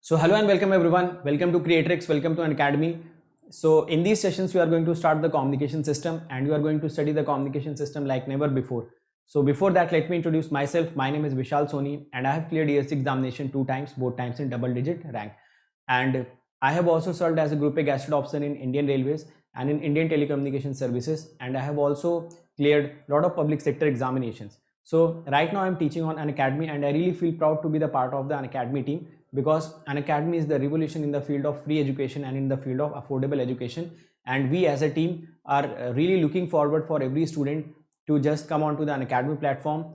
So hello and welcome everyone. Welcome to Creatrix. Welcome to Unacademy. So in these sessions, we are going to start the communication system and you are going to study the communication system like never before. So before that, let me introduce myself. My name is Vishal Soni and I have cleared ESC examination 2 times, both times in double digit rank. And I have also served as a Group A Gazette officer in Indian Railways and in Indian Telecommunication Services. And I have also cleared a lot of public sector examinations. So right now I'm teaching on Unacademy and I really feel proud to be the part of the Unacademy team, because Unacademy is the revolution in the field of free education and in the field of affordable education, and we as a team are really looking forward for every student to just come onto the Unacademy platform.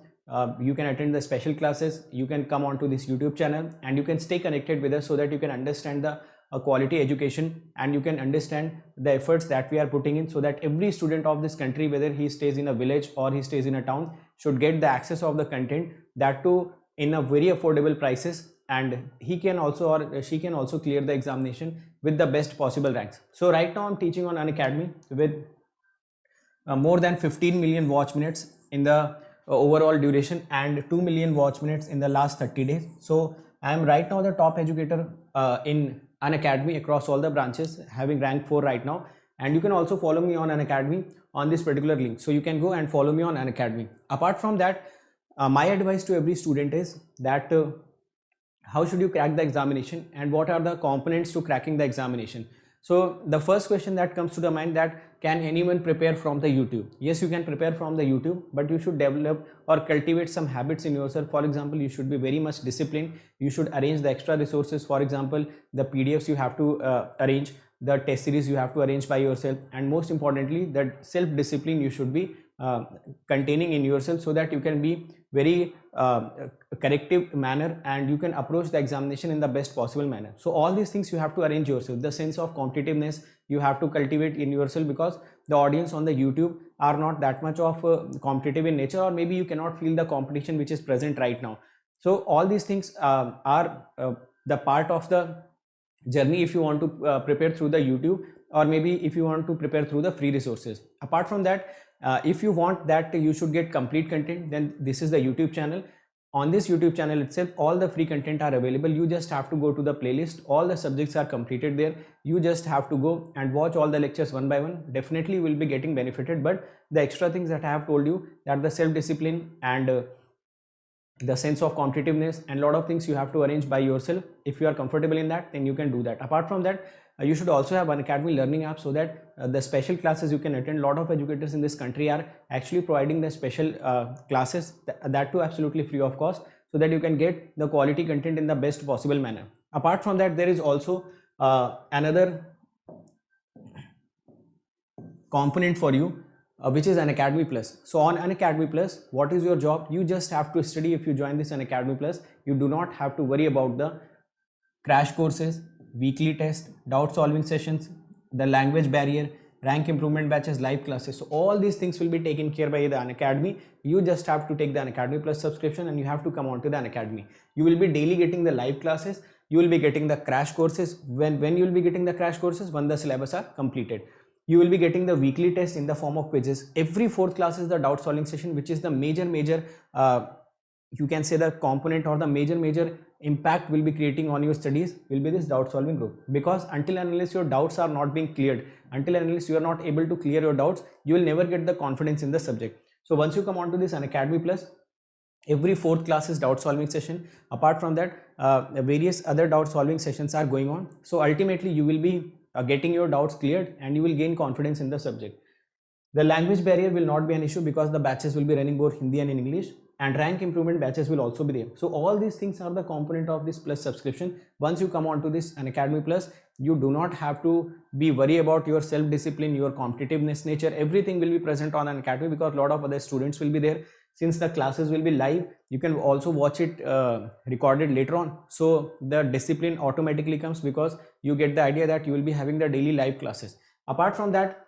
You can attend the special classes, you can come onto this YouTube channel and you can stay connected with us so that you can understand the quality education and you can understand the efforts that we are putting in, so that every student of this country, whether he stays in a village or he stays in a town, should get the access of the content, that too in a very affordable prices, and he can also or she can also clear the examination with the best possible ranks. So right now I'm teaching on Unacademy with more than 15 million watch minutes in the overall duration and 2 million watch minutes in the last 30 days. So I am right now the top educator in Unacademy across all the branches, having rank 4 right now. And you can also follow me on Unacademy on this particular link. So you can go and follow me on Unacademy. Apart from that, my advice to every student is that how should you crack the examination and what are the components to cracking the examination. So the first question that comes to the mind, that can anyone prepare from the YouTube? Yes, you can prepare from the YouTube, but you should develop or cultivate some habits in yourself. For example, you should be very much disciplined. You should arrange the extra resources. For example, the PDFs you have to arrange, the test series you have to arrange by yourself, and most importantly, that self-discipline you should be containing in yourself, so that you can be very corrective manner and you can approach the examination in the best possible manner. So all these things you have to arrange yourself. The sense of competitiveness you have to cultivate in yourself, because the audience on the YouTube are not that much of competitive in nature, or maybe you cannot feel the competition which is present right now. So all these things are the part of the journey if you want to prepare through the YouTube, or maybe if you want to prepare through the free resources. Apart from that, if you want that you should get complete content, then this is the YouTube channel. On this YouTube channel itself, all the free content are available. You just have to go to the playlist. All the subjects are completed there. You just have to go and watch all the lectures one by one. Definitely will be getting benefited. But the extra things that I have told you, that the self-discipline and the sense of competitiveness and a lot of things you have to arrange by yourself. If you are comfortable in that, then you can do that. Apart from that, you should also have Unacademy learning app, so that the special classes you can attend. A lot of educators in this country are actually providing the special classes, that too absolutely free of cost, so that you can get the quality content in the best possible manner. Apart from that, there is also another component for you, which is Unacademy Plus. So on Unacademy Plus, what is your job? You just have to study. If you join this Unacademy Plus, you do not have to worry about the crash courses, weekly test, doubt solving sessions, the language barrier, rank improvement batches, live classes. So all these things will be taken care by the Unacademy. You just have to take the Unacademy Plus subscription and you have to come on to the Unacademy. You will be daily getting the live classes. You will be getting the crash courses. When you will be getting the crash courses? When the syllabus are completed. You will be getting the weekly test in the form of quizzes. Every fourth class is the doubt solving session, which is the major you can say the component or the major impact will be creating on your studies will be this doubt solving group. Because until and unless your doubts are not being cleared, until and unless you are not able to clear your doubts, you will never get the confidence in the subject. So once you come on to this Unacademy Plus, every fourth class is doubt solving session. Apart from that, various other doubt solving sessions are going on. So ultimately you will be getting your doubts cleared and you will gain confidence in the subject. The language barrier will not be an issue, because the batches will be running both Hindi and in English, and rank improvement batches will also be there. So all these things are the component of this Plus subscription. Once you come on to this Unacademy Plus, you do not have to be worried about your self-discipline, your competitiveness nature. Everything will be present on Unacademy, because a lot of other students will be there. Since the classes will be live, you can also watch it recorded later on. So the discipline automatically comes, because you get the idea that you will be having the daily live classes. Apart from that,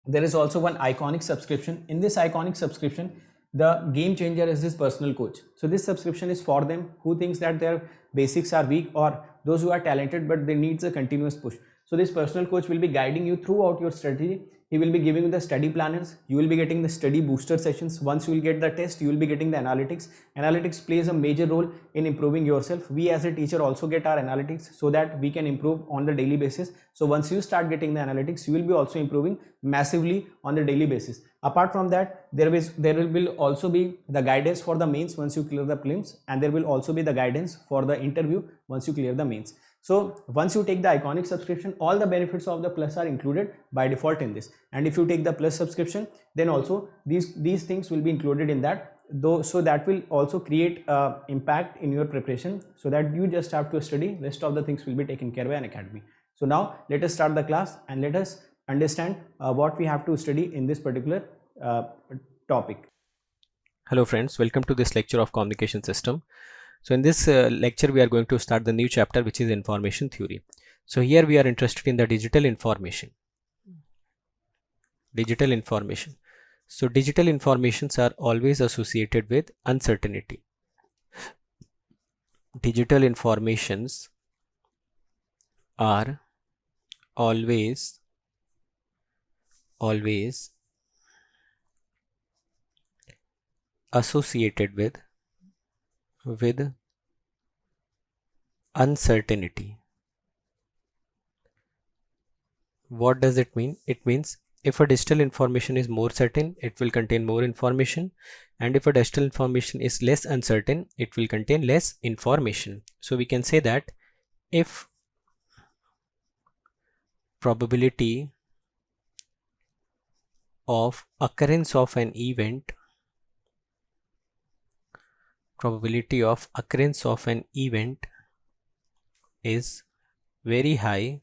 there is also one iconic subscription. In this iconic subscription, the game changer is this personal coach. So this subscription is for them who thinks that their basics are weak, or those who are talented but they needs a continuous push. So this personal coach will be guiding you throughout your study. He will be giving you the study planners. You will be getting the study booster sessions. Once you will get the test, you will be getting the analytics. Analytics plays a major role in improving yourself. We as a teacher also get our analytics so that we can improve on the daily basis. So once you start getting the analytics, you will be also improving massively on the daily basis. Apart from that, there will also be the guidance for the mains once you clear the prelims, and there will also be the guidance for the interview once you clear the mains. So once you take the Iconic subscription, all the benefits of the Plus are included by default in this. And if you take the Plus subscription, then also these things will be included in that, though, so that will also create impact in your preparation, so that you just have to study. Rest of the things will be taken care by Unacademy. So now let us start the class and let us understand what we have to study in this particular topic. Hello friends, welcome to this lecture of communication system. So in this lecture we are going to start the new chapter, which is information theory. So here we are interested in the digital information. So digital informations are always associated with uncertainty. Digital informations are always associated with uncertainty. What does it mean? It means if a digital information is more certain, it will contain more information, and if a digital information is less uncertain, it will contain less information. So we can say that if probability of occurrence of an event is very high,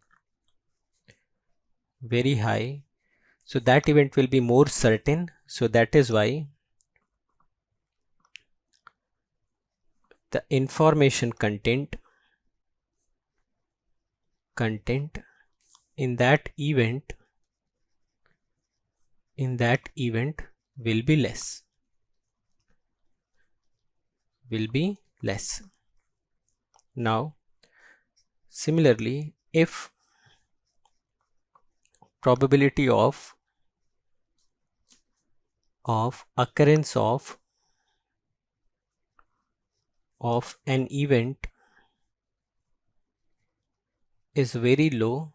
so that event will be more certain. So that is why the information content in that event will be less. Now similarly, if probability of occurrence of an event is very low,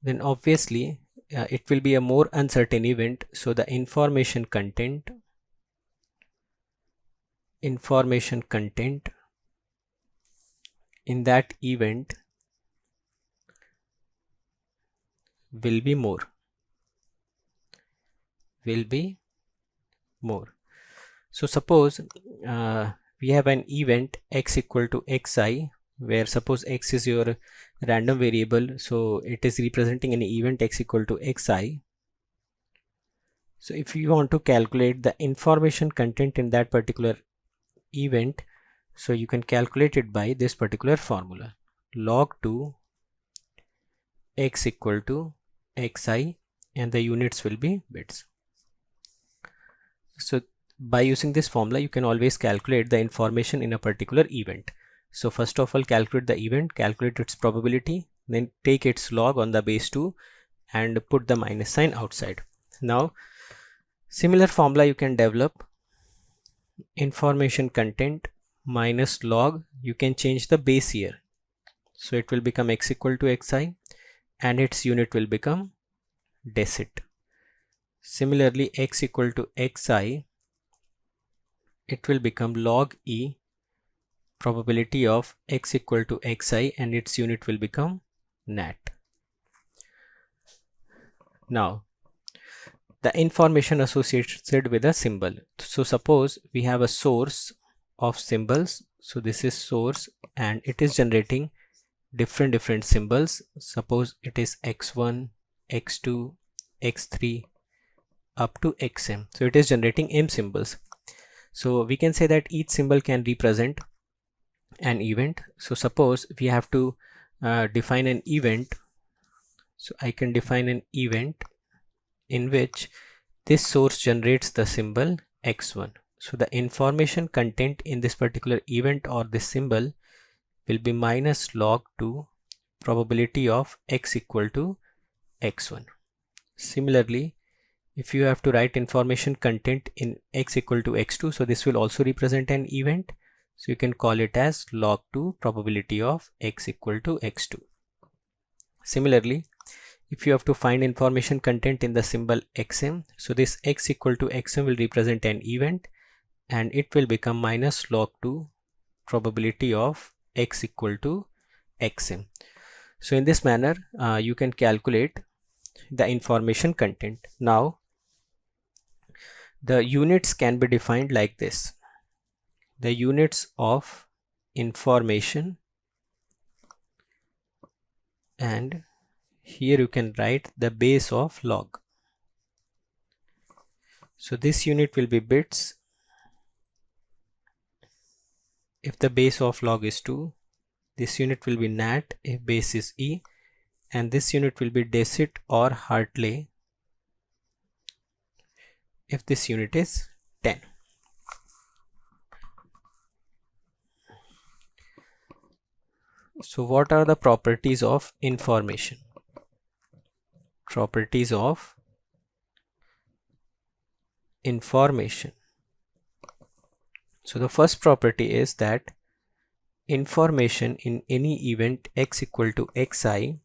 then obviously it will be a more uncertain event. So the information content in that event will be more. So suppose we have an event x equal to xi, where suppose x is your random variable, so it is representing an event x equal to xi. So if you want to calculate the information content in that particular event, so you can calculate it by this particular formula: log 2 x equal to xi, and the units will be bits. So by using this formula, you can always calculate the information in a particular event. So first of all, calculate the event, calculate its probability, then take its log on the base 2 and put the minus sign outside. Now similar formula you can develop: information content minus log, you can change the base here, so it will become x equal to xi, and its unit will become decit. Similarly, x equal to xi, it will become log e, probability of x equal to xi, and its unit will become nat. Now the information associated with a symbol. So suppose we have a source of symbols. So this is source, and it is generating different symbols. Suppose it is x1, x2, x3 up to xm. So it is generating m symbols. So we can say that each symbol can represent an event. So suppose we have to define an event. So I can define an event in which this source generates the symbol x1. So the information content in this particular event or this symbol will be minus log 2 probability of x equal to x1. Similarly, if you have to write information content in x equal to x2, so this will also represent an event. So you can call it as log 2 probability of x equal to x2. Similarly, if you have to find information content in the symbol xm, so this x equal to xm will represent an event and it will become minus log 2 probability of x equal to xm. So in this manner, you can calculate the information content. Now, the units can be defined like this. The units of information, and here you can write the base of log. So this unit will be bits. If the base of log is 2, this unit will be nat if base is e, and this unit will be decit or Hartley if this unit is 10. So what are the properties of information? Properties of information. So the first property is that information in any event x equal to xi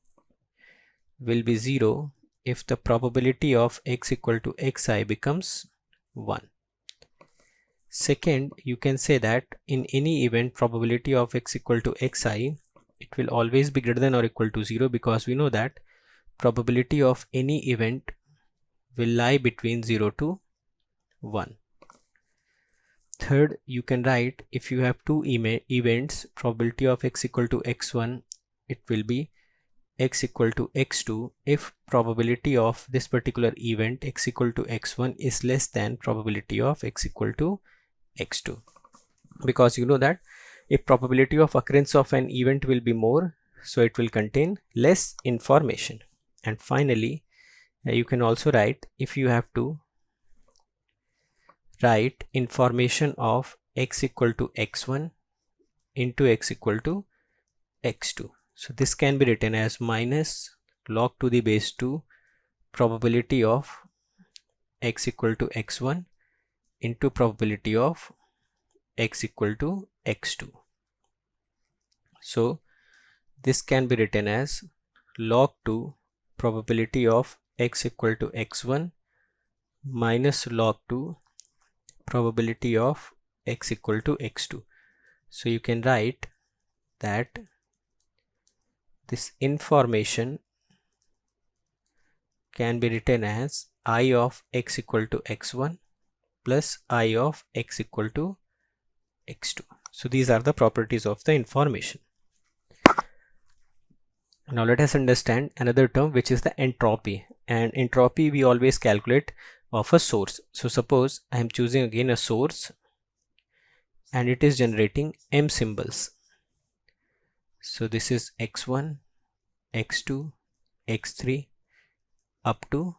will be 0 if the probability of x equal to xi becomes 1. Second, you can say that in any event probability of x equal to xi, it will always be greater than or equal to 0, because we know that probability of any event will lie between 0 to 1. Third, you can write if you have two events, probability of x equal to x1, it will be x equal to x2 if probability of this particular event x equal to x1 is less than probability of x equal to x2, because you know that if probability of occurrence of an event will be more, so it will contain less information. And finally, you can also write if you have to write information of x equal to x1 into x equal to x2. So this can be written as minus log to the base 2 probability of x equal to x1 into probability of x equal to x2. So this can be written as log 2 probability of x equal to x1 minus log 2 probability of x equal to x2. So you can write that this information can be written as I of x equal to x1 plus I of x equal to x2. So these are the properties of the information. Now let us understand another term, which is the entropy. And entropy we always calculate of a source. So suppose I am choosing again a source and it is generating m symbols. So this is x1, x2, x3 up to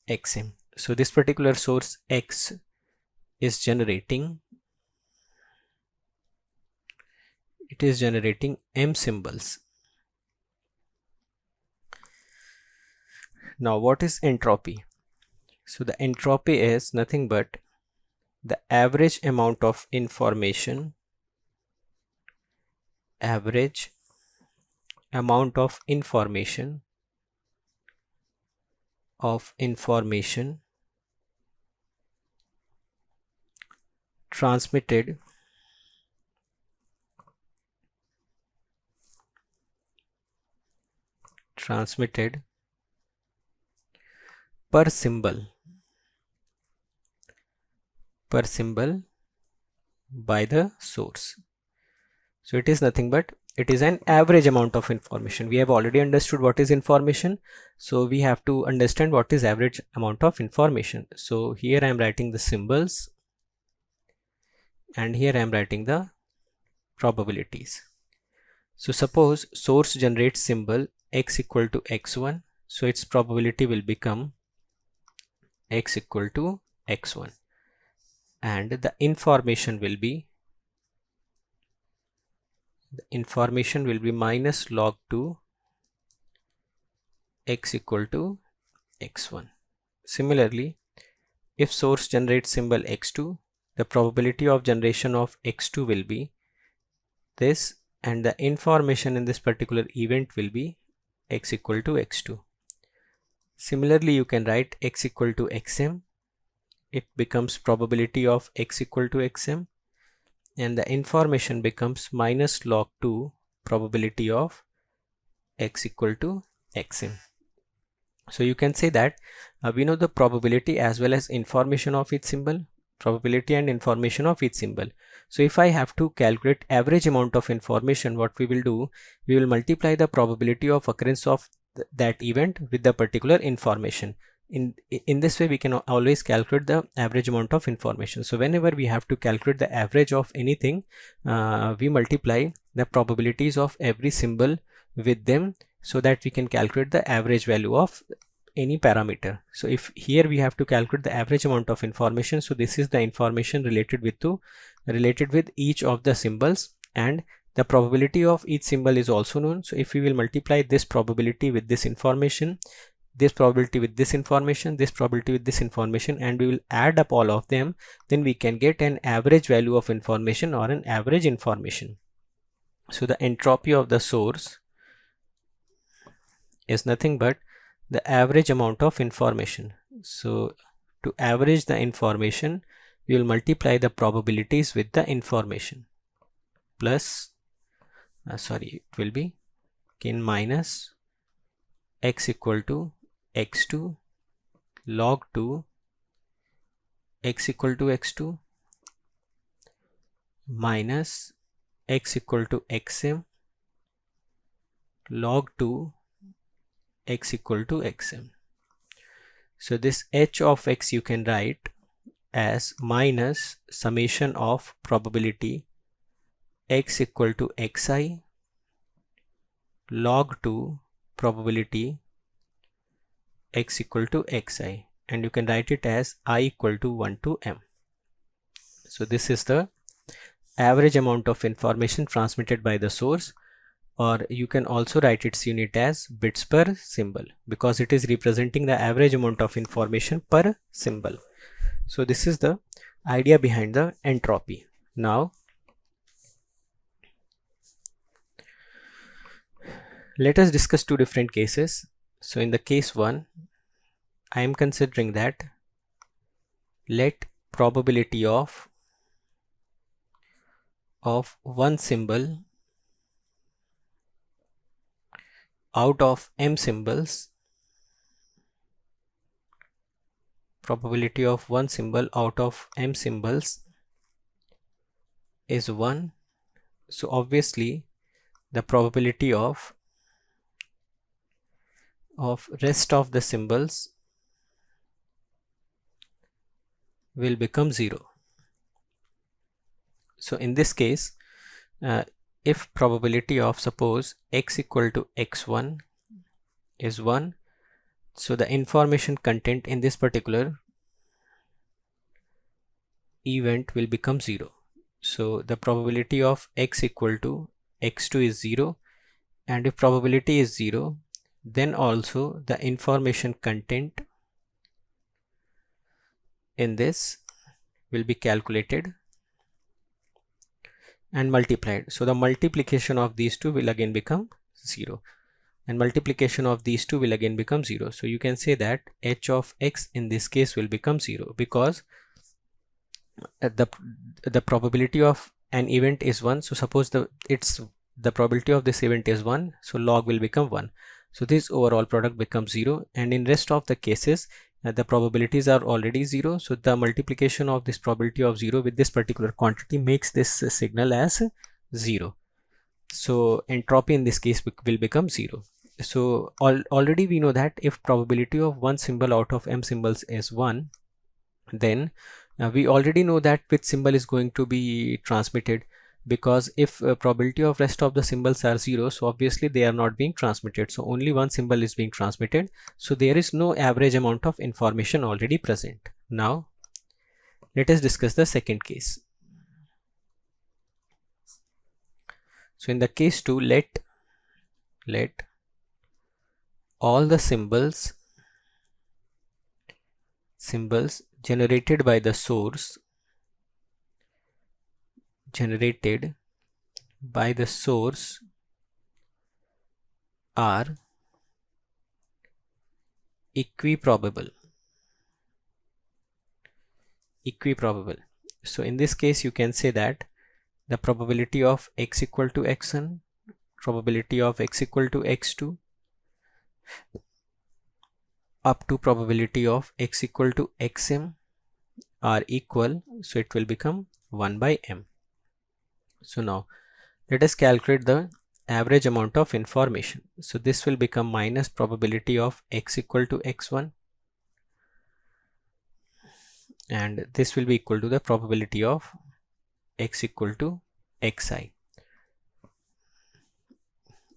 xm. So this particular source x is generating, it is generating m symbols. Now what is entropy? So the entropy is nothing but the average amount of information, average amount of information transmitted per symbol by the source. So it is nothing but it is an average amount of information. We have already understood what is information, so we have to understand what is average amount of information. So here I am writing the symbols and here I am writing the probabilities. So suppose source generates symbol x equal to x1, so its probability will become x equal to x1, and the information will be minus log 2 x equal to x1. Similarly, if source generates symbol x2, the probability of generation of x2 will be this, and the information in this particular event will be x equal to x2. Similarly, you can write x equal to xm. It becomes probability of x equal to xm, and the information becomes minus log 2 probability of x equal to xm. So you can say that we know the probability as well as information of each symbol, probability and information of each symbol. So if I have to calculate average amount of information, what we will do, we will multiply the probability of occurrence of that event with the particular information. In this way, we can always calculate the average amount of information. So whenever we have to calculate the average of anything, we multiply the probabilities of every symbol with them, so that we can calculate the average value of any parameter. So if here we have to calculate the average amount of information, so this is the information related with each of the symbols, and the probability of each symbol is also known. So if we will multiply this probability with this information, this probability with this information, this probability with this information, and we will add up all of them, then we can get an average value of information or an average information. So the entropy of the source is nothing but the average amount of information. So to average the information, we will multiply the probabilities with the information plus it will be again minus x equal to x2 log 2 x equal to x2 minus x equal to xm log 2 x equal to xm. So this h of x you can write as minus summation of probability x equal to xi log 2 probability x equal to xi, and you can write it as I equal to 1 to m. So this is the average amount of information transmitted by the source, or you can also write its unit as bits per symbol, because it is representing the average amount of information per symbol. So this is the idea behind the entropy. Now let us discuss two different cases. So in the case 1, I am considering that let probability of one symbol out of m symbols, probability of one symbol out of m symbols is 1. So obviously the probability of rest of the symbols will become 0. So in this case, if probability of suppose x equal to x1 is 1, so the information content in this particular event will become 0. So the probability of x equal to x2 is 0, and if probability is 0, then also the information content in this will be calculated and multiplied. So the multiplication of these two will again become 0, and multiplication of these two will again become 0. So you can say that h of x in this case will become 0, because the probability of an event is 1. So suppose the probability of this event is 1, so log will become 1. So this overall product becomes 0, and in rest of the cases the probabilities are already 0. So the multiplication of this probability of 0 with this particular quantity makes this signal as 0. So entropy in this case will become 0. So already we know that if probability of one symbol out of m symbols is 1, then we already know that which symbol is going to be transmitted, because if probability of rest of the symbols are 0, so obviously they are not being transmitted. So only one symbol is being transmitted, so there is no average amount of information already present. Now let us discuss the second case. So in the case 2, let all the symbols generated by the source are equiprobable. So in this case you can say that the probability of x equal to x1, probability of x equal to x2 up to probability of x equal to xm are equal, so it will become 1 by m. So now let us calculate the average amount of information. So this will become minus probability of x equal to x1, and this will be equal to the probability of x equal to xi.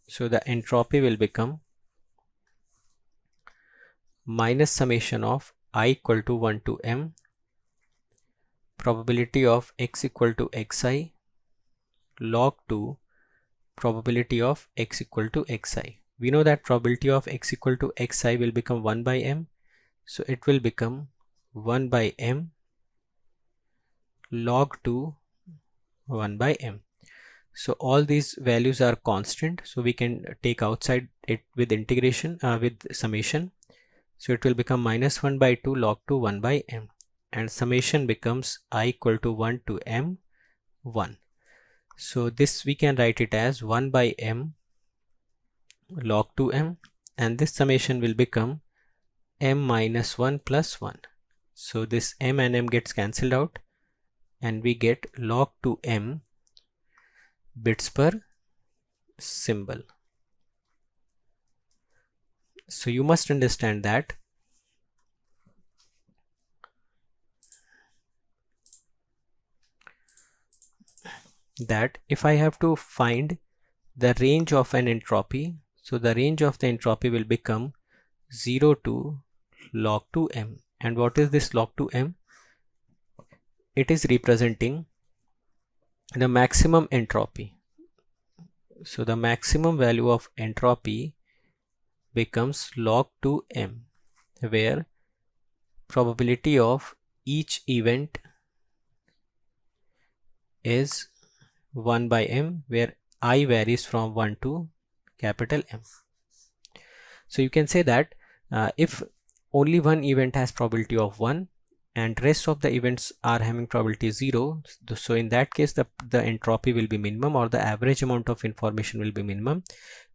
So the entropy will become minus summation of I equal to 1 to m probability of x equal to xi log 2 probability of x equal to xi. We know that probability of x equal to xi will become 1 by m, so it will become 1 by m log 2 1 by m. So all these values are constant, so we can take outside it with integration with summation. So it will become minus 1 by 2 log 2 1 by m, and summation becomes I equal to 1 to m 1. So this we can write it as 1 by m log 2m, and this summation will become m minus 1 plus 1. So this m and m gets cancelled out, and we get log 2m bits per symbol. So you must understand that if I have to find the range of an entropy, so the range of the entropy will become 0 to log 2m. And what is this log 2m? It is representing the maximum entropy. So the maximum value of entropy becomes log 2m, where probability of each event is 1 by m, where I varies from 1 to capital M. So you can say that if only one event has probability of 1 and rest of the events are having probability 0, so in that case the entropy will be minimum, or the average amount of information will be minimum.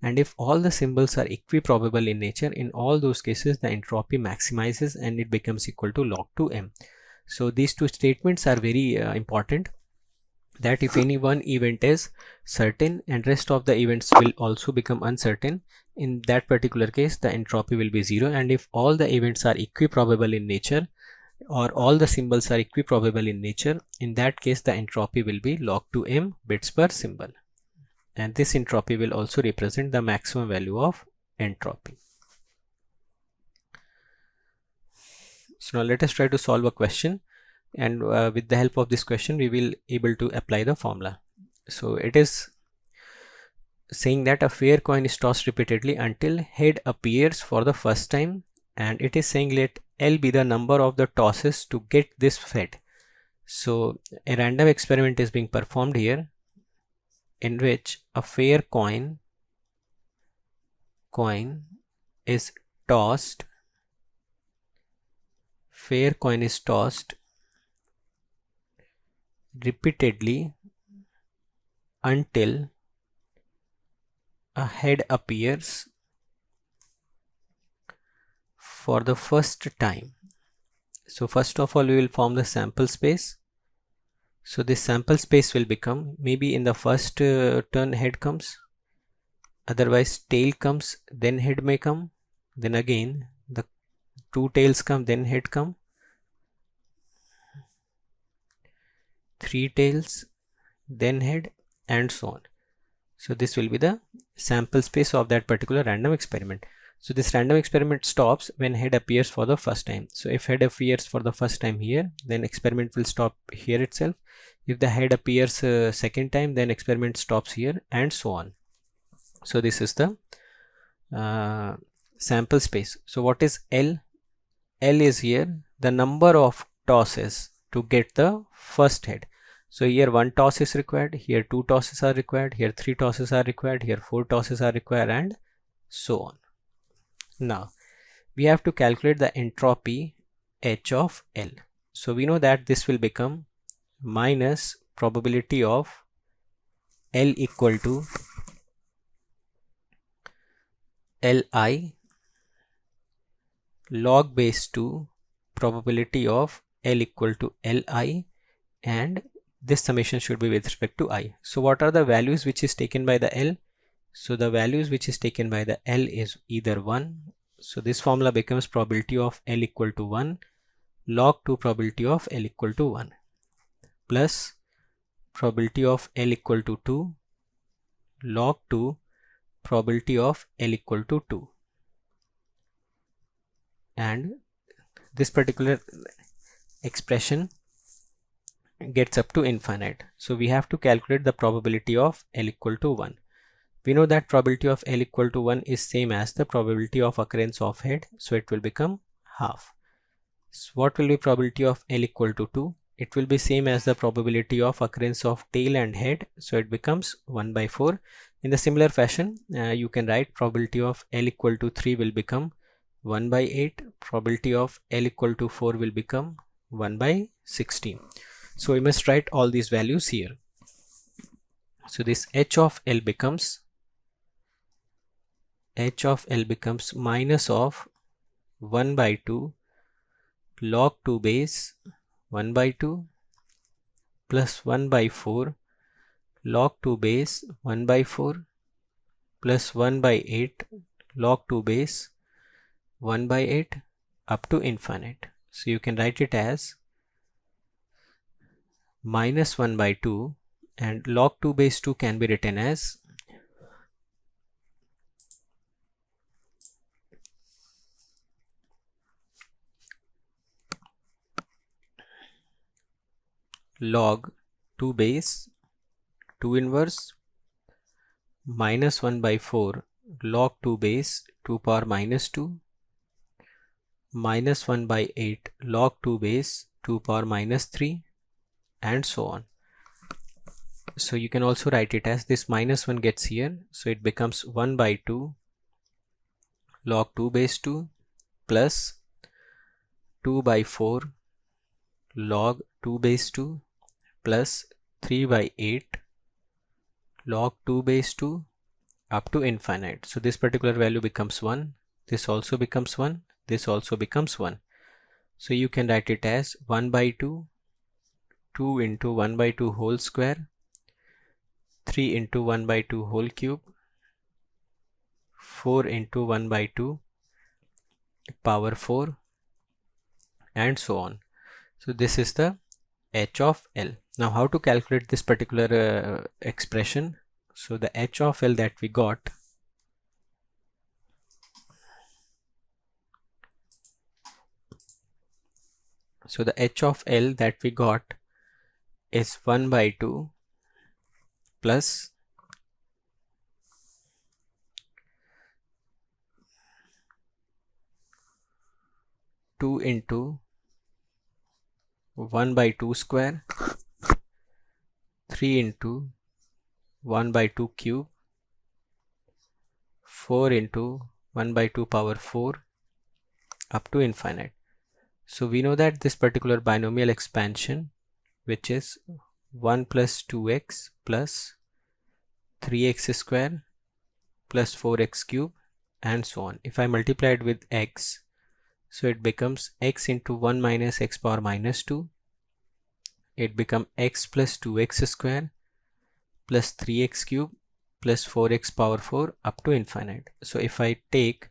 And if all the symbols are equiprobable in nature, in all those cases the entropy maximizes and it becomes equal to log 2m. So these two statements are very important, that if any one event is certain and rest of the events will also become uncertain, in that particular case the entropy will be 0. And if all the events are equiprobable in nature, or all the symbols are equiprobable in nature, in that case the entropy will be log 2m bits per symbol, and this entropy will also represent the maximum value of entropy. So now let us try to solve a question, and with the help of this question we will able to apply the formula. So it is saying that a fair coin is tossed repeatedly until head appears for the first time, and it is saying let L be the number of the tosses to get this head. So a random experiment is being performed here, in which a fair coin is tossed repeatedly until a head appears for the first time. So first of all we will form the sample space. So this sample space will become, maybe in the first turn head comes, otherwise tail comes, then head may come, then again the two tails come, then head come, three tails, then head, and so on. So this will be the sample space of that particular random experiment. So this random experiment stops when head appears for the first time. So if head appears for the first time here, then experiment will stop here itself. If the head appears second time, then experiment stops here, and so on. So this is the sample space. So what is L? L is here the number of tosses to get the first head. So here 1 toss is required, here 2 tosses are required, here 3 tosses are required, here 4 tosses are required, and so on. Now we have to calculate the entropy H of L. So we know that this will become minus probability of L equal to Li log base 2 probability of L equal to Li, and this summation should be with respect to I. So what are the values which is taken by the L? So the values which is taken by the L is either 1. So this formula becomes probability of L equal to 1 log 2 probability of L equal to 1 plus probability of L equal to 2 log 2 probability of L equal to 2, and this particular expression gets up to infinite. So we have to calculate the probability of L equal to 1. We know that probability of L equal to 1 is same as the probability of occurrence of head, so it will become half. So what will be probability of L equal to 2? It will be same as the probability of occurrence of tail and head, so it becomes 1 by 4. In the similar fashion, you can write probability of L equal to 3 will become 1 by 8, probability of L equal to 4 will become 1 by 16. So we must write all these values here. So this H of L becomes minus of 1 by 2 log 2 base 1 by 2 plus 1 by 4 log 2 base 1 by 4 plus 1 by 8 log 2 base 1 by 8 up to infinite. So you can write it as minus 1 by 2, and log 2 base 2 can be written as log 2 base 2 inverse minus 1 by 4 log 2 base 2 power minus 2 minus 1 by 8 log 2 base 2 power minus 3, and so on. So you can also write it as this minus 1 gets here, so it becomes 1 by 2 log 2 base 2 plus 2 by 4 log 2 base 2 plus 3 by 8 log 2 base 2 up to infinite. So this particular value becomes 1, this also becomes 1, this also becomes 1. So you can write it as 1 by 2, 2 into 1 by 2 whole square, 3 into 1 by 2 whole cube, 4 into 1 by 2 power 4, and so on. So this is the H of L. Now how to calculate this particular expression? So the H of L that we got is 1 by 2 plus 2 into 1 by 2 square, 3 into 1 by 2 cube, 4 into 1 by 2 power 4 up to infinite. So we know that this particular binomial expansion, which is 1 plus 2x plus 3x square plus 4x cube and so on. If I multiply it with x, so it becomes x into 1 minus x power minus 2. It becomes x plus 2x square plus 3x cube plus 4x power 4 up to infinite. So if I take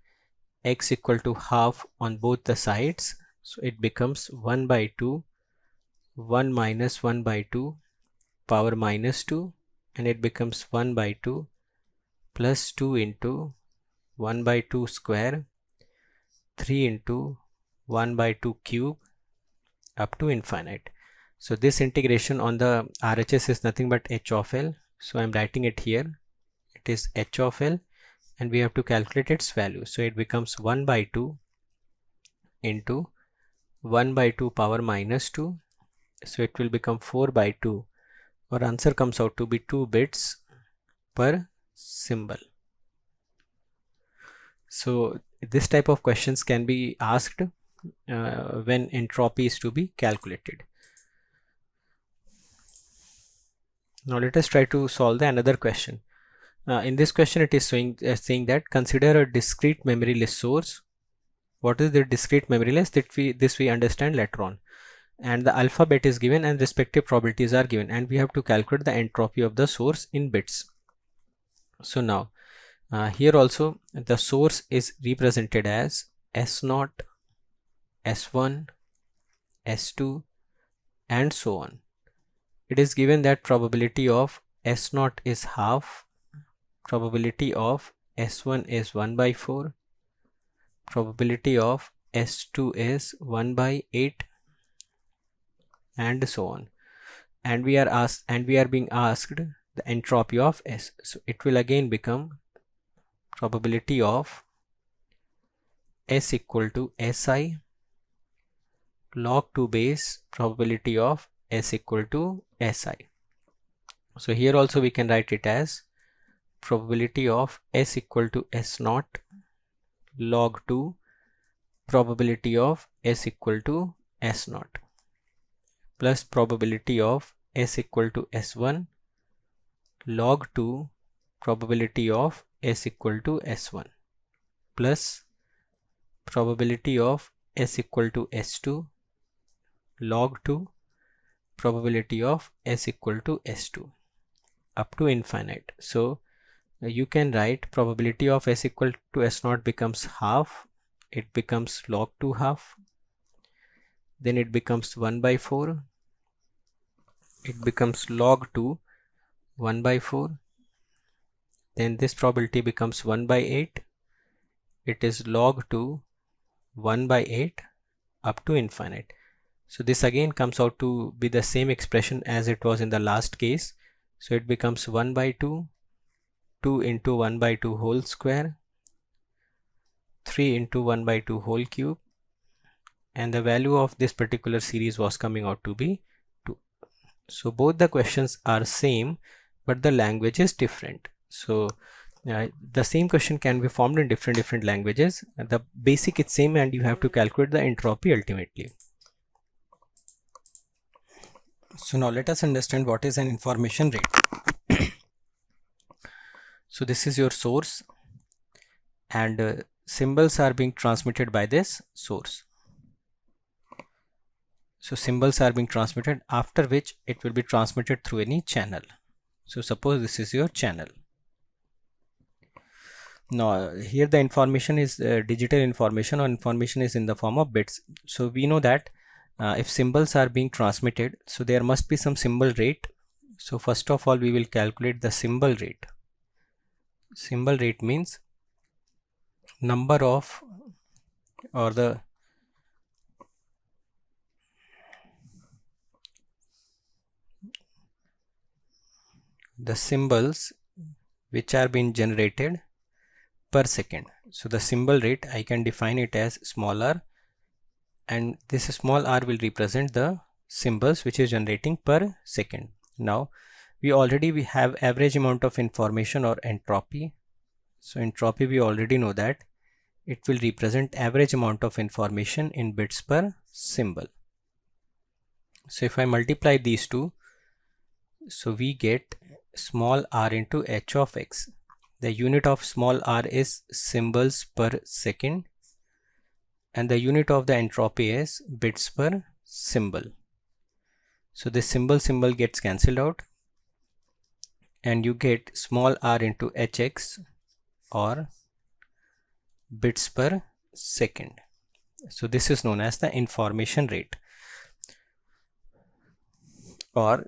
x equal to half on both the sides, so it becomes 1 by 2 1 minus 1 by 2 power minus 2, and it becomes 1 by 2 plus 2 into 1 by 2 square, 3 into 1 by 2 cube up to infinite. So this integration on the RHS is nothing but H of L. So I'm writing it here. It is H of L, and we have to calculate its value. So it becomes 1 by 2 into 1 by 2 power minus 2. So it will become 4 by 2. Our answer comes out to be 2 bits per symbol. So this type of questions can be asked when entropy is to be calculated. Now let us try to solve another question. In this question it is saying that consider a discrete memory list source. What is the discrete memory list? This we understand later on. And the alphabet is given and respective probabilities are given, and we have to calculate the entropy of the source in bits. So now here also the source is represented as S0, S1, S2 and so on. It is given that probability of S0 is half, probability of S1 is 1 by 4, probability of S2 is 1 by 8 and so on. And we are being asked the entropy of S. So it will again become probability of S equal to Si log 2 base probability of S equal to Si. So here also we can write it as probability of S equal to S0 log 2 probability of S equal to S0 plus probability of S equal to S1 log 2 probability of S equal to S1 plus probability of S equal to S2 log 2 probability of S equal to S2 up to infinite. So you can write probability of S equal to S0 becomes half, it becomes log 2 half, then it becomes 1 by 4, it becomes log 2 1 by 4, then this probability becomes 1 by 8, it is log 2 1 by 8 up to infinite. So this again comes out to be the same expression as it was in the last case. So it becomes 1 by 2, 2 into 1 by 2 whole square, 3 into 1 by 2 whole cube, and the value of this particular series was coming out to be 2. So both the questions are same, but the language is different. So the same question can be formed in different languages. The basic is same, and you have to calculate the entropy ultimately. So now let us understand what is an information rate. So this is your source, and symbols are being transmitted by this source. So symbols are being transmitted, after which it will be transmitted through any channel. So suppose this is your channel. Now here the information is digital information, or information is in the form of bits. So we know that if symbols are being transmitted, so there must be some symbol rate. So first of all we will calculate the symbol rate. Symbol rate means number of, or the symbols which are being generated per second. So the symbol rate, I can define it as small r, and this small r will represent the symbols which is generating per second. Now we have average amount of information, or entropy. So entropy, we already know that it will represent average amount of information in bits per symbol. So if I multiply these two, so we get small r into h of x. The unit of small r is symbols per second, and the unit of the entropy is bits per symbol. So this symbol gets cancelled out, and you get small r into hx, or bits per second. So this is known as the information rate, or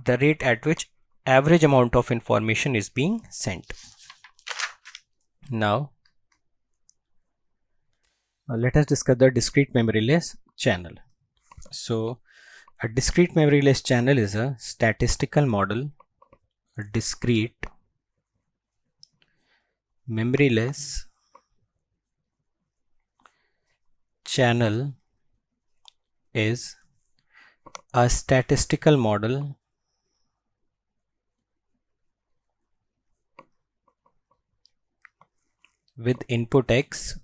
the rate at which average amount of information is being sent. Now let us discuss the discrete memoryless channel. So a discrete memoryless channel is a statistical model, a discrete memoryless channel is a statistical model with input X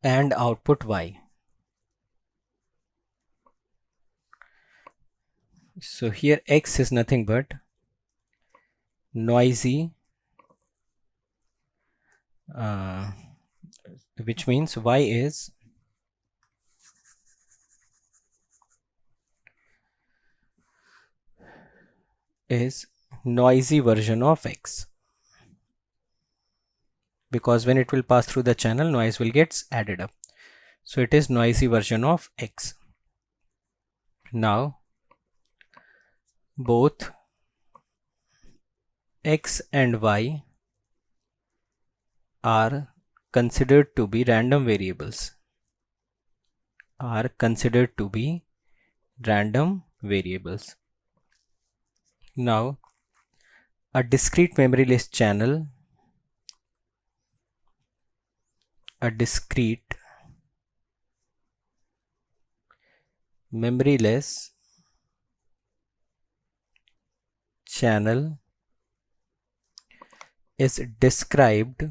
and output Y. So here X is nothing but noisy, which means Y is noisy version of X, because when it will pass through the channel, noise will get added up. So it is noisy version of X. Now both X and Y are considered to be random variables. Now a discrete memoryless channel, is described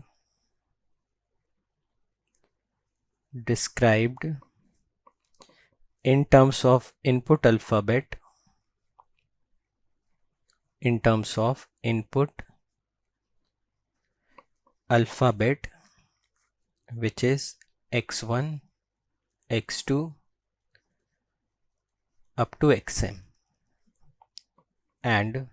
in terms of input alphabet, which is x1, x2 up to xm, and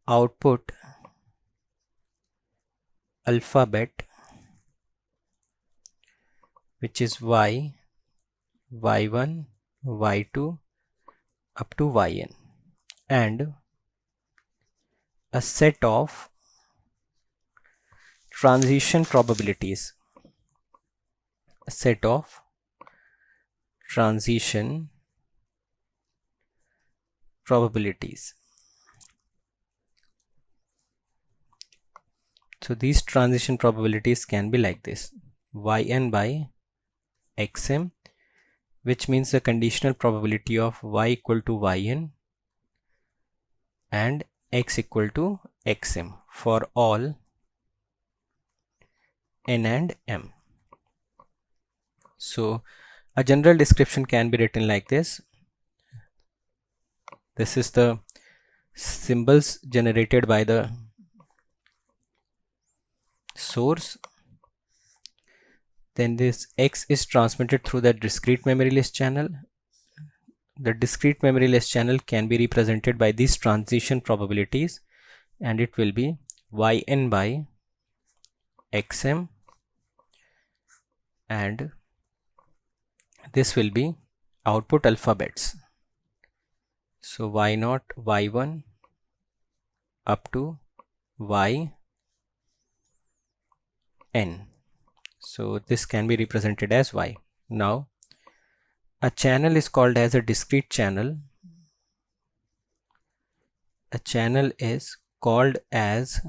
output alphabet, which is y, y1, y2 up to yn, and a set of transition probabilities, So these transition probabilities can be like this: yn by xm, which means the conditional probability of y equal to yn and x equal to xm for all n and m. So a general description can be written like this. This is the symbols generated by the source. Then this X is transmitted through the discrete memoryless channel. The discrete memoryless channel can be represented by these transition probabilities, and it will be yn by xm, and this will be output alphabets. So y0, y1 up to yn. So this can be represented as y. Now a channel is called as a discrete channel. A channel is called as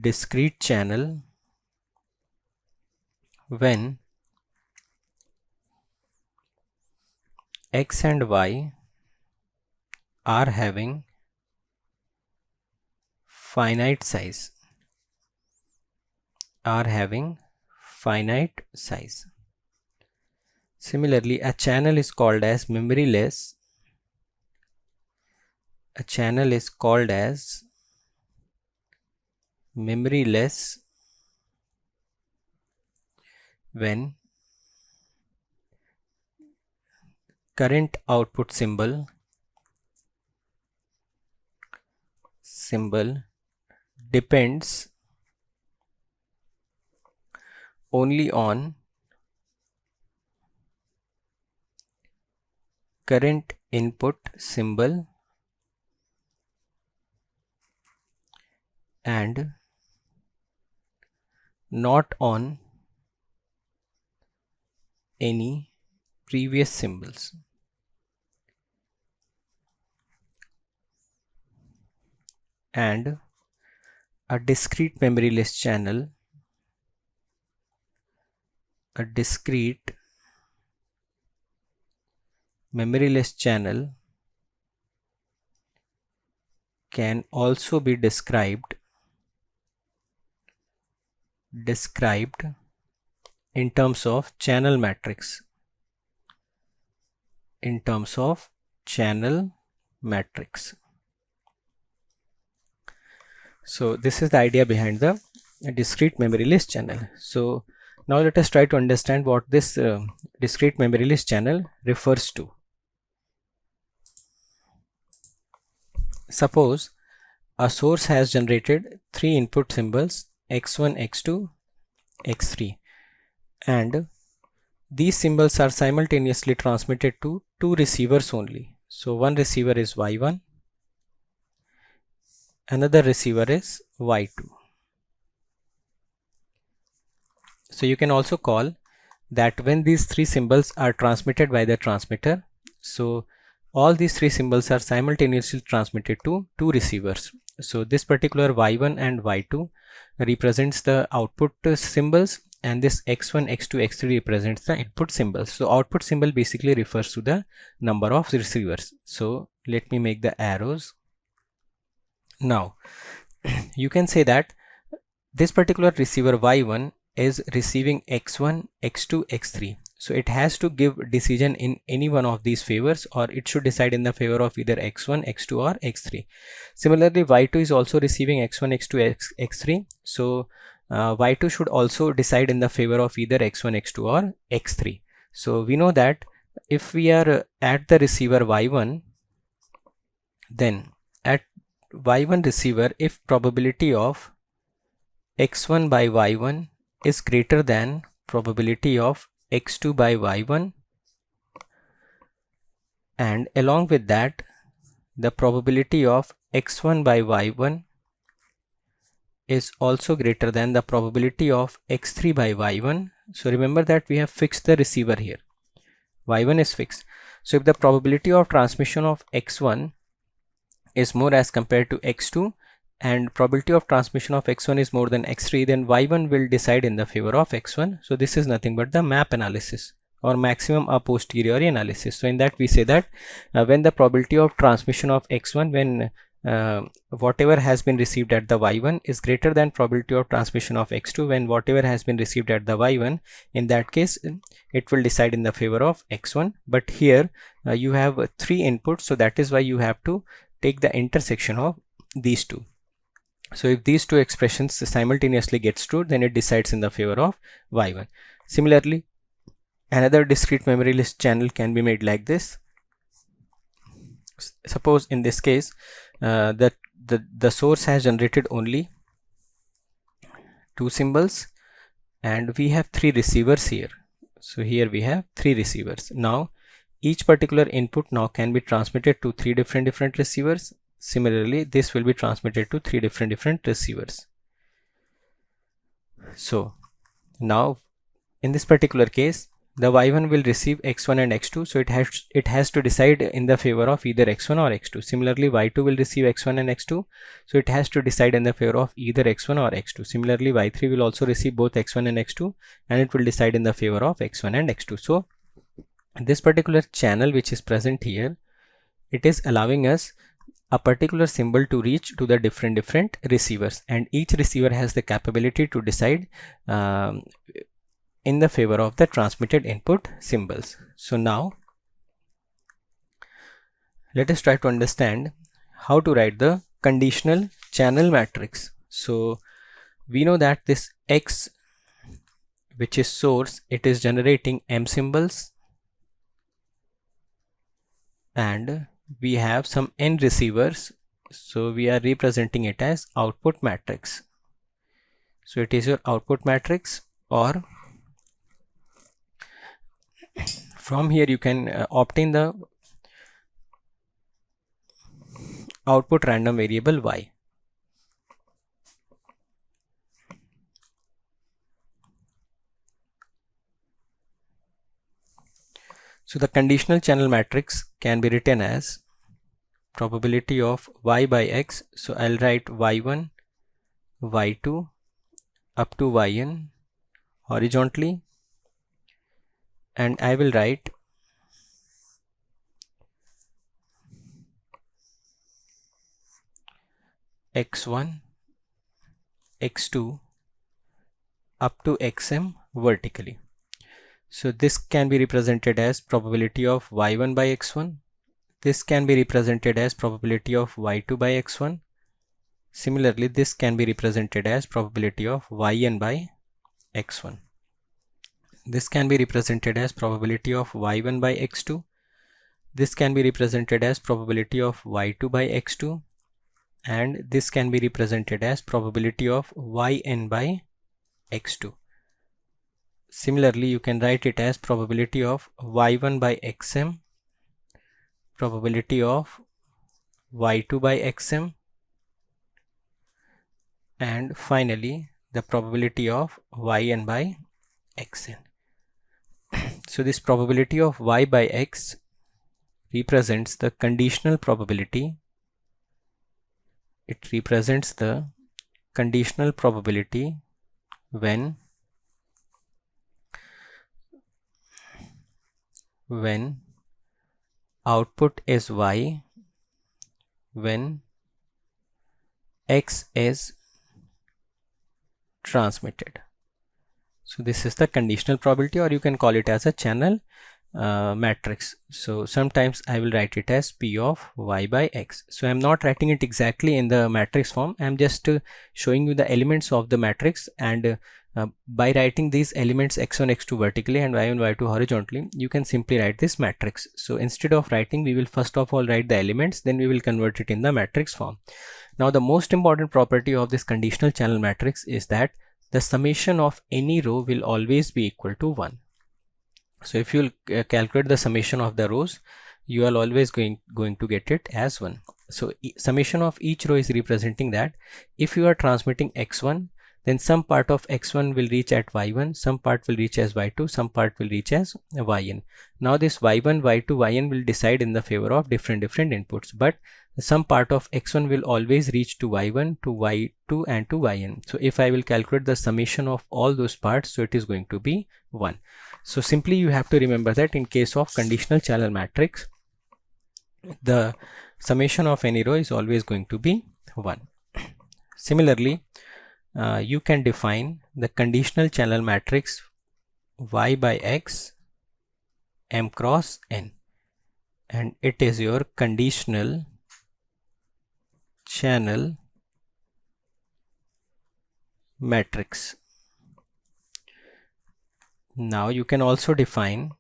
discrete channel when x and y are having finite size. Similarly, a channel is called as memoryless. When current output symbol depends only on current input symbol and not on any previous symbols. And a discrete memory list channel, can also be described in terms of channel matrix. So this is the idea behind the discrete memory list channel. So now let us try to understand what this discrete memory list channel refers to. Suppose a source has generated three input symbols x1, x2, x3, and these symbols are simultaneously transmitted to two receivers only. So one receiver is y1, another receiver is y2. So you can also call that when these three symbols are transmitted by the transmitter, so all these three symbols are simultaneously transmitted to two receivers. So this particular y1 and y2 represents the output symbols, and this x1, x2, x3 represents the input symbols. So output symbol basically refers to the number of receivers. So let me make the arrows. Now you can say that this particular receiver y1 is receiving x1, x2, x3. So it has to give decision in any one of these favors, or it should decide in the favor of either x1, x2 or x3. Similarly, y2 is also receiving x1, x2, x3. So y2 should also decide in the favor of either x1, x2 or x3. So we know that if we are at the receiver y1, then at y1 receiver, if probability of x1 by y1 is greater than probability of x2 by y1, and along with that the probability of x1 by y1 is also greater than the probability of x3 by y1. So remember that we have fixed the receiver here, y1 is fixed. So if the probability of transmission of x1 is more as compared to x2 and probability of transmission of x1 is more than x3, then y1 will decide in the favor of x1. So this is nothing but the map analysis or maximum a posteriori analysis. So in that we say that when the probability of transmission of x1, when whatever has been received at the y1 is greater than probability of transmission of x2, when whatever has been received at the y1, in that case it will decide in the favor of x1. But here you have three inputs, so that is why you have to take the intersection of these two. So if these two expressions simultaneously gets true, then it decides in the favor of y1. Similarly, another discrete memory list channel can be made like this. Suppose in this case that the source has generated only two symbols and we have three receivers here. So here we have three receivers. Now each particular input now can be transmitted to three different receivers. Similarly, this will be transmitted to three different receivers. So now in this particular case, the y1 will receive x1 and x2, so it has to decide in the favor of either x1 or x2. Similarly, y2 will receive x1 and x2, so it has to decide in the favor of either x1 or x2. Similarly, y3 will also receive both x1 and x2, and it will decide in the favor of x1 and x2. So this particular channel which is present here, it is allowing us a particular symbol to reach to the different receivers, and each receiver has the capability to decide in the favor of the transmitted input symbols. So now let us try to understand how to write the conditional channel matrix. So we know that this X, which is source, it is generating M symbols, and we have some N receivers, so we are representing it as output matrix. So it is your output matrix, or from here you can obtain the output random variable y. So the conditional channel matrix can be written as probability of y by x. So I'll write y1, y2 up to yn horizontally, and I will write x1, x2 up to xm vertically. So this can be represented as probability of y1 by x1. This can be represented as probability of y2 by x1. Similarly, this can be represented as probability of yn by x1. This can be represented as probability of y1 by x2. This can be represented as probability of y2 by x2. And this can be represented as probability of yn by x2. Similarly, you can write it as probability of y1 by xm, probability of y2 by xm, and finally the probability of yn by xn. So this probability of y by x represents the conditional probability. It represents the conditional probability when output is y, when x is transmitted. So this is the conditional probability, or you can call it as a channel matrix. So sometimes I will write it as P of y by x. So I'm not writing it exactly in the matrix form. I'm just showing you the elements of the matrix, and by writing these elements x1, x2 vertically and y1, y2 horizontally, you can simply write this matrix. So instead of writing, we will first of all write the elements, then we will convert it in the matrix form. Now the most important property of this conditional channel matrix is that the summation of any row will always be equal to 1. So if you calculate the summation of the rows, you are always going to get it as 1. So summation of each row is representing that if you are transmitting x1, then some part of x1 will reach at y1, some part will reach as y2, some part will reach as yn. Now this y1, y2, yn will decide in the favor of different inputs, but some part of x1 will always reach to y1, to y2 and to yn. So if I will calculate the summation of all those parts, so it is going to be 1. So simply you have to remember that in case of conditional channel matrix, the summation of any row is always going to be 1. Similarly, you can define the conditional channel matrix y by x m cross n, and it is your conditional channel matrix. Now you can also define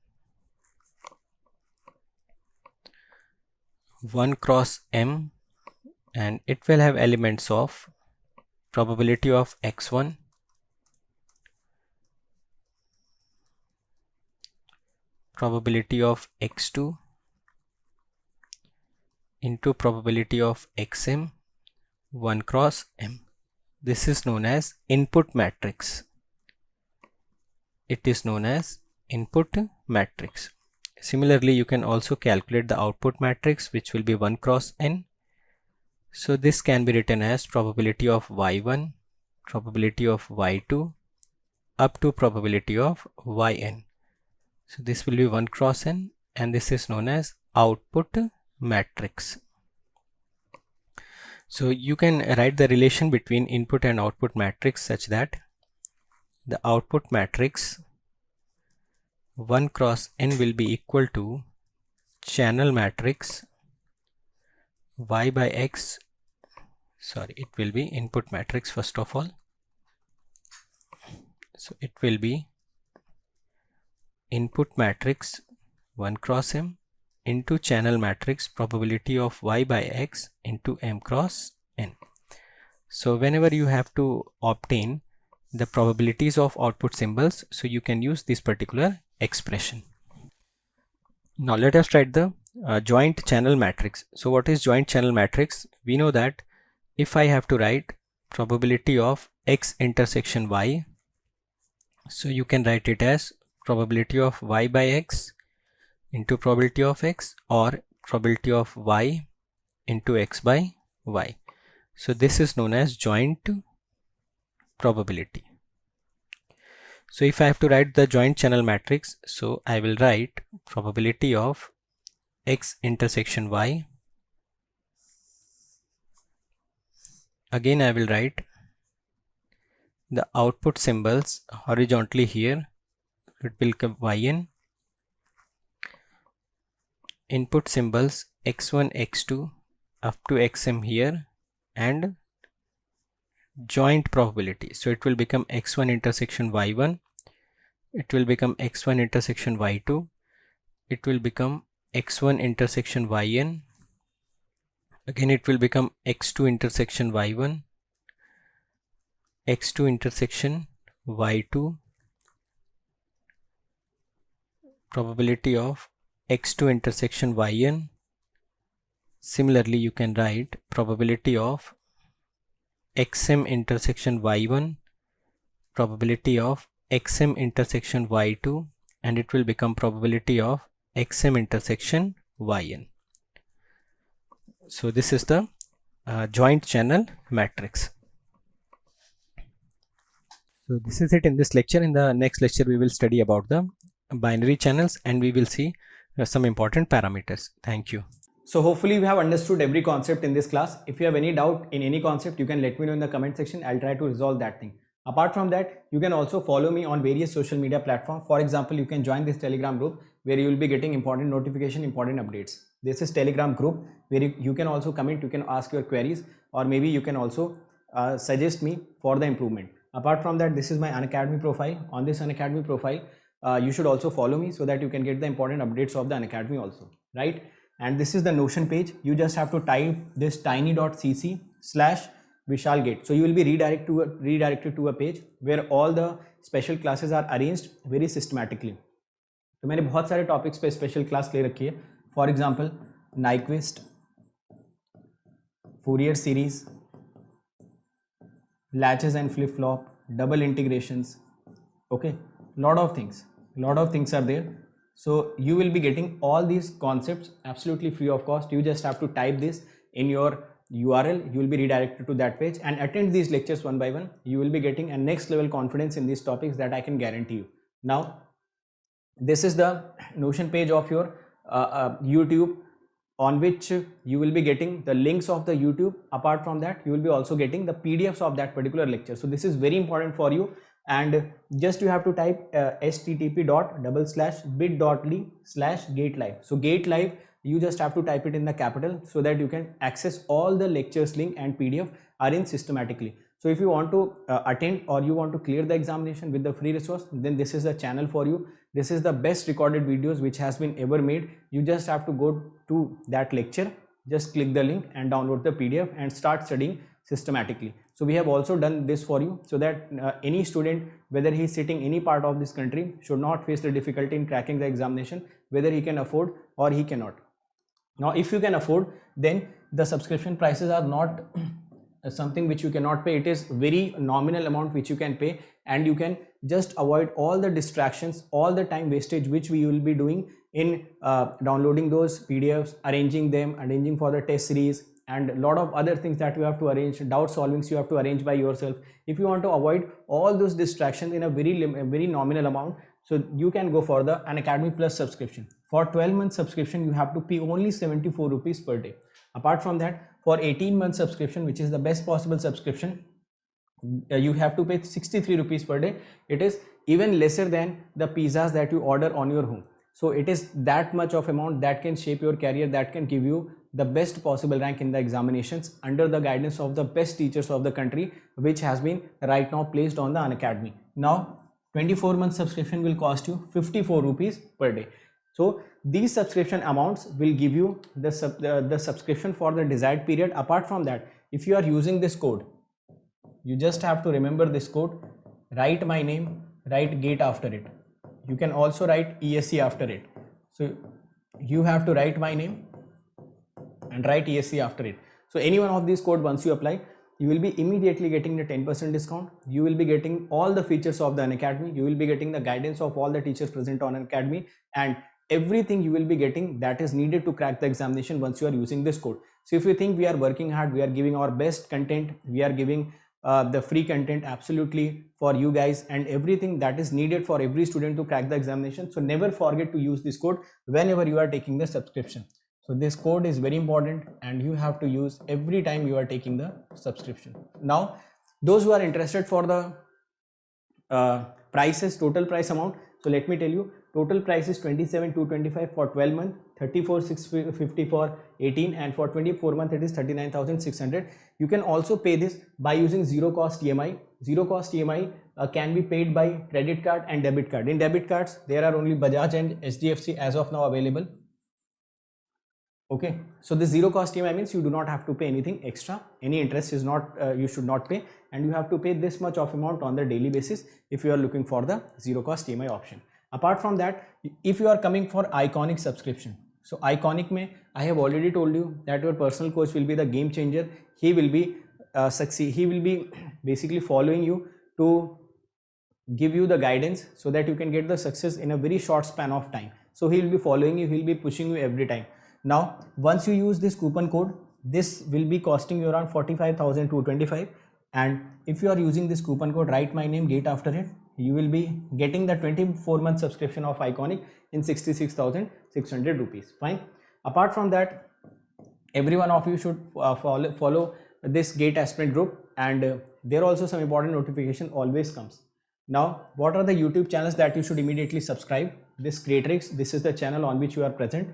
1 cross m, and it will have elements of probability of x1, probability of x2 into probability of xm 1 cross m. This is known as input matrix. It is known as input matrix. Similarly, you can also calculate the output matrix, which will be 1 cross n. So this can be written as probability of y1, probability of y2 up to probability of yn. So this will be 1 cross n, and this is known as output matrix. So you can write the relation between input and output matrix such that the output matrix 1 cross n will be equal to channel matrix y by x, it will be input matrix first of all. So it will be input matrix 1 cross m into channel matrix probability of y by x into m cross n. So whenever you have to obtain the probabilities of output symbols, so you can use this particular expression. Now let us write the joint channel matrix. So what is joint channel matrix? We know that if I have to write probability of x intersection y, so you can write it as probability of y by x into probability of x or probability of y into x by y. So this is known as joint probability. So if I have to write the joint channel matrix, so I will write probability of x intersection y. Again I will write the output symbols horizontally here. It will come yn, input symbols x1 x2 up to xm here, and joint probability. So it will become x1 intersection y1, it will become x1 intersection y2, it will become x1 intersection yn, again it will become x2 intersection y1, x2 intersection y2, probability of x2 intersection yn. Similarly you can write probability of xm intersection y1, probability of xm intersection y2, and it will become probability of xm intersection yn. So this is the joint channel matrix. So this is it in this lecture. In the next lecture we will study about the binary channels and we will see some important parameters. Thank you. So hopefully we have understood every concept in this class. If you have any doubt in any concept, you can let me know in the comment section. I'll try to resolve that thing. Apart from that, you can also follow me on various social media platforms. For example, you can join this Telegram group where you will be getting important notification, important updates. This is Telegram group where you can also comment, you can ask your queries, or maybe you can also suggest me for the improvement. Apart from that, this is my Unacademy profile. On this Unacademy profile, you should also follow me so that you can get the important updates of the Unacademy also, right? And this is the Notion page. You just have to type this tiny.cc/VishalGate. So you will be redirected to a page where all the special classes are arranged very systematically. तो मैंने बहुत सारे topics पे special class ले रखी है. For example Nyquist, Fourier series, latches and flip flop, double integrations, okay, lot of things are there. So you will be getting all these concepts absolutely free of cost. You just have to type this in your URL, you will be redirected to that page and attend these lectures one by one. You will be getting a next level confidence in these topics that I can guarantee you. Now this is the Notion page of your YouTube, on which you will be getting the links of the YouTube. Apart from that, you will be also getting the PDFs of that particular lecture. So this is very important for you, and just you have to type http://bit.ly/GateLive. So GateLive, you just have to type it in the capital so that you can access all the lectures link and PDF arranged systematically. So if you want to attend or you want to clear the examination with the free resource, then this is the channel for you. This is the best recorded videos which has been ever made. You just have to go to that lecture, just click the link and download the PDF and start studying systematically. So we have also done this for you so that any student, whether he is sitting any part of this country, should not face the difficulty in cracking the examination, whether he can afford or he cannot. Now if you can afford, then the subscription prices are not something which you cannot pay. It is very nominal amount which you can pay, and you can just avoid all the distractions, all the time wastage which we will be doing in downloading those PDFs, arranging for the test series, and a lot of other things that you have to arrange, doubt solvings you have to arrange by yourself. If you want to avoid all those distractions in a very nominal amount, so you can go for the Unacademy Plus subscription. For 12-month subscription, you have to pay only 74 rupees per day. Apart from that, for 18-month subscription, which is the best possible subscription, you have to pay 63 rupees per day. It is even lesser than the pizzas that you order on your home. So it is that much of amount that can shape your career, that can give you the best possible rank in the examinations under the guidance of the best teachers of the country, which has been right now placed on the Unacademy. Now 24-month subscription will cost you 54 rupees per day. So these subscription amounts will give you the subscription for the desired period. Apart from that, if you are using this code, you just have to remember this code, write my name, write GATE after it. You can also write ESC after it. So you have to write my name and write ESC after it. So any one of these code, once you apply, you will be immediately getting the 10% discount. You will be getting all the features of the Unacademy. You will be getting the guidance of all the teachers present on Unacademy, and everything you will be getting that is needed to crack the examination once you are using this code. So if you think we are working hard, we are giving our best content, we are giving the free content absolutely for you guys, and everything that is needed for every student to crack the examination. So never forget to use this code whenever you are taking the subscription. So this code is very important and you have to use every time you are taking the subscription. Now those who are interested for the prices, total price amount, so let me tell you, total price is 27,225 for 12 months, 34,650 for 18, and for 24 months it is 39,600. You can also pay this by using zero cost EMI. Zero cost EMI can be paid by credit card and debit card. In debit cards there are only Bajaj and HDFC as of now available. Okay, so this zero cost EMI means you do not have to pay anything extra, any interest is not you should not pay, and you have to pay this much of amount on the daily basis if you are looking for the zero cost EMI option. Apart from that, if you are coming for Iconic subscription, so Iconic mein I have already told you that your personal coach will be the game changer. He will be he will be basically following you to give you the guidance so that you can get the success in a very short span of time. So he will be following you, he will be pushing you every time. Now once you use this coupon code, this will be costing you around 45,225, and if you are using this coupon code, write my name, date after it, you will be getting the 24-month subscription of Iconic in 66,600 rupees. Fine. Apart from that, every one of you should follow this GATE aspirant group, and there also some important notification always comes. Now what are the YouTube channels that you should immediately subscribe? This Creatrix, this is the channel on which you are present.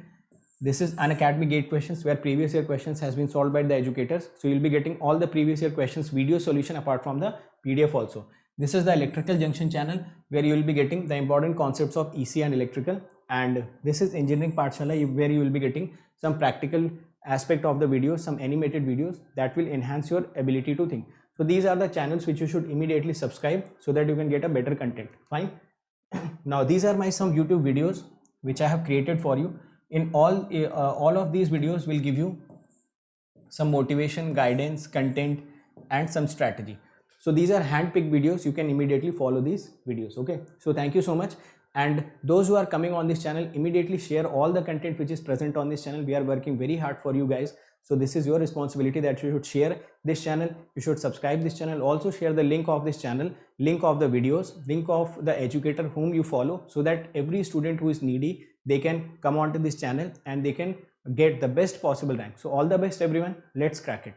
This is Unacademy GATE questions, where previous year questions has been solved by the educators. So you'll be getting all the previous year questions video solution apart from the PDF also. This is the Electrical Junction channel, where you will be getting the important concepts of EC and electrical, and this is Engineering Pathshala, where you will be getting some practical aspect of the videos, some animated videos that will enhance your ability to think. So these are the channels which you should immediately subscribe so that you can get a better content. Fine. Now these are my some YouTube videos which I have created for you. In all of these videos will give you some motivation, guidance, content, and some strategy. So these are hand-picked videos. You can immediately follow these videos. Okay, so thank you so much. And those who are coming on this channel, immediately share all the content which is present on this channel. We are working very hard for you guys, so this is your responsibility that you should share this channel, you should subscribe this channel, also share the link of this channel, link of the videos, link of the educator whom you follow, so that every student who is needy, they can come onto this channel and they can get the best possible rank. So all the best everyone, let's crack it.